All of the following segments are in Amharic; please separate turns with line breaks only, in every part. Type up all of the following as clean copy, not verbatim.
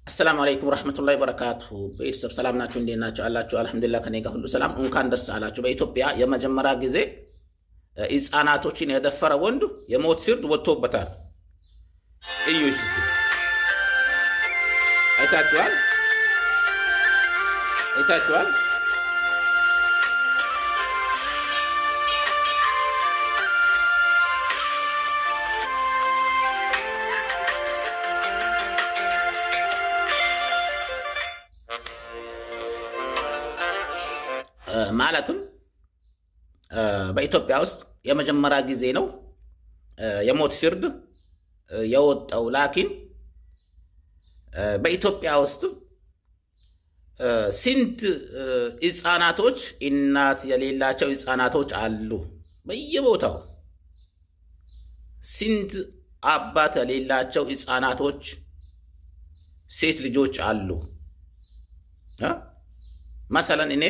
አሰላሙ አለይኩም ወራህመቱላሂ ወበረካቱሁ። ቤተሰብ ሰላም ናችሁ? እንዴት ናችሁ? አላችሁ? አልሐምዱሊላህ ከኔ ጋር ሁሉ ሰላም። እንኳን ደስ አላችሁ። በኢትዮጵያ የመጀመሪያ ጊዜ ሕፃናቶችን የደፈረ ወንድ የሞት ፍርድ ወጥቶበታል። እዩት እስቲ። አይታችኋል? አይታችኋል? ማለትም በኢትዮጵያ ውስጥ የመጀመሪያ ጊዜ ነው የሞት ፍርድ የወጣው። ላኪን በኢትዮጵያ ውስጥ ስንት ሕፃናቶች እናት የሌላቸው ሕፃናቶች አሉ በየቦታው። ስንት አባት የሌላቸው ሕፃናቶች ሴት ልጆች አሉ። መሰለን እኔ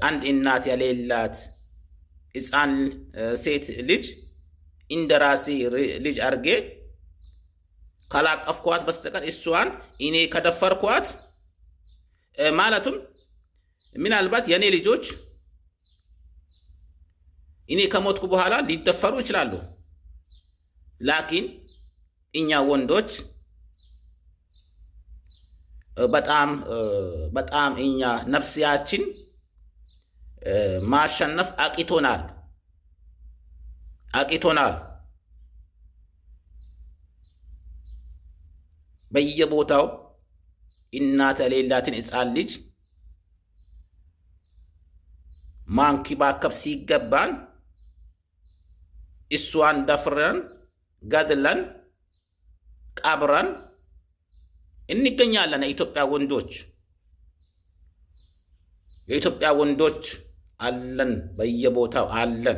አንድ እናት የሌላት ሕፃን ሴት ልጅ እንደራሴ ልጅ አርጌ ካላቀፍኳት በስተቀር እሷን እኔ ከደፈርኳት ማለትም ምናልባት የኔ ልጆች እኔ ከሞትኩ በኋላ ሊደፈሩ ይችላሉ። ላኪን እኛ ወንዶች በጣም እኛ ነፍስያችን ማሸነፍ አቂቶናል። በየቦታው እናት የሌላትን ሕፃን ልጅ ማንከባከብ ሲገባን እሷን ደፍረን ገድለን ቀብረን እንገኛለን። የኢትዮጵያ ወንዶች አለን፣ በየቦታው አለን።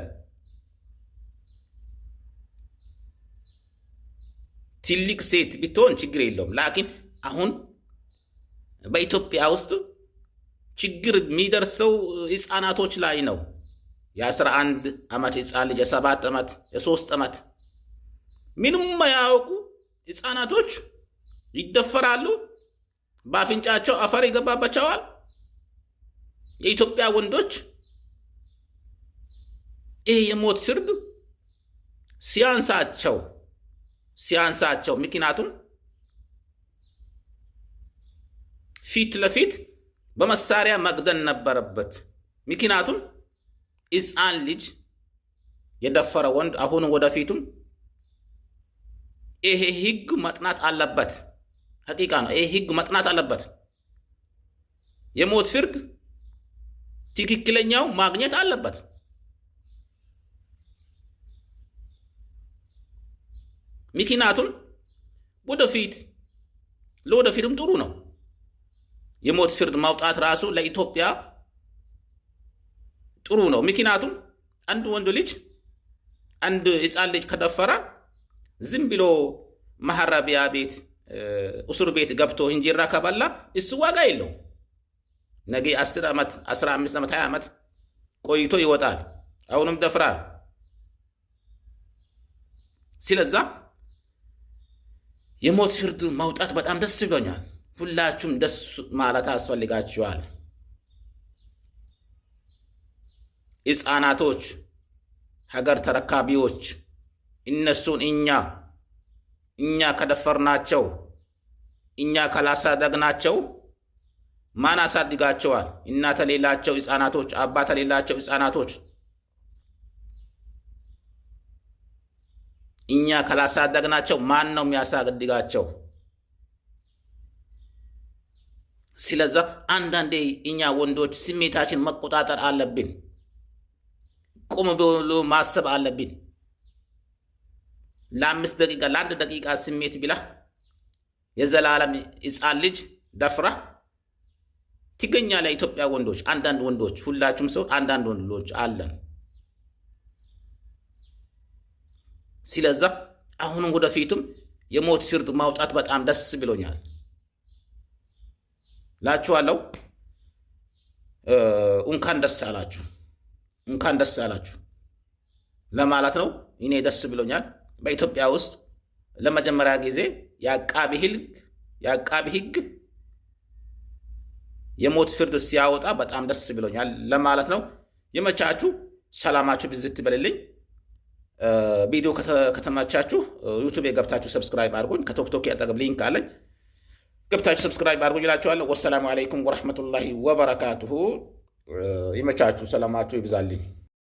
ትልቅ ሴት ብትሆን ችግር የለውም። ላኪን አሁን በኢትዮጵያ ውስጥ ችግር የሚደርሰው ሕፃናቶች ላይ ነው። የ11 ዓመት ሕፃን ልጅ፣ የ7 ዓመት፣ የ3 ዓመት ምንም የማያውቁ ሕፃናቶች ይደፈራሉ። በአፍንጫቸው አፈር ይገባባቸዋል። የኢትዮጵያ ወንዶች ይህ የሞት ፍርድ ሲያንሳቸው ምክንያቱም ፊት ለፊት በመሳሪያ መግደል ነበረበት። ምክንያቱም ሕፃን ልጅ የደፈረ ወንድ አሁን ወደፊቱም ይሄ ህግ መጥናት አለበት። ሐቂቃ ነው። ይሄ ህግ መጥናት አለበት። የሞት ፍርድ ትክክለኛው ማግኘት አለበት። ምክንያቱም ለወደፊትም ጥሩ ነው። የሞት ፍርድ ማውጣት ራሱ ለኢትዮጵያ ጥሩ ነው። ምክንያቱም አንድ ወንድ ልጅ አንድ ሕፃን ልጅ ከደፈረ ዝም ብሎ ማህረቢያ ቤት እስር ቤት ገብቶ እንጀራ ከበላ እሱ ዋጋ የለው። ነገ 10 ዓመት 15 ዓመት 20 ዓመት ቆይቶ ይወጣል። አሁንም ደፍራል። ስለዛ የሞት ፍርድ ማውጣት በጣም ደስ ብሎኛል። ሁላችሁም ደስ ማለት ያስፈልጋችኋል። ሕፃናቶች ሀገር ተረካቢዎች እነሱን እኛ ከደፈርናቸው እኛ ካላሳደግናቸው ማን አሳድጋቸዋል? እናት የሌላቸው ሕፃናቶች፣ አባት የሌላቸው ሕፃናቶች እኛ ካላሳደግናቸው ማን ነው የሚያሳድጋቸው? ስለዛ አንዳንዴ እኛ ወንዶች ስሜታችን መቆጣጠር አለብን። ቁም ብሎ ማሰብ አለብን። ለ5 ደቂቃ ለ1 ደቂቃ ስሜት ቢላ የዘላለም ሕፃን ልጅ ደፍራ ትገኛለህ። ኢትዮጵያ ወንዶች፣ አንዳንድ ወንዶች፣ ሁላችሁም ሰው አንዳንድ ወንዶች አለን። ስለዛ አሁንም ወደፊትም የሞት ፍርድ ማውጣት በጣም ደስ ብሎኛል ላችኋለሁ። እንኳን ደስ አላችሁ ለማለት ነው። እኔ ደስ ብሎኛል። በኢትዮጵያ ውስጥ ለመጀመሪያ ጊዜ የአቃቢ ሕግ የሞት ፍርድ ሲያወጣ በጣም ደስ ብሎኛል ለማለት ነው። የመቻችሁ ሰላማችሁ ብዝት ይበልልኝ። ቪዲዮ ከተመቻችሁ ዩቲዩብ ገብታችሁ ሰብስክራይብ አድርጉኝ። ከቶክቶክ ያጠገብ ሊንክ አለኝ፣ ገብታችሁ ሰብስክራይብ አድርጉኝ እላችኋለሁ። ወሰላሙ አለይኩም ወረሕመቱላሂ ወበረካቱሁ። ይመቻችሁ፣ ሰላማችሁ ይብዛልኝ።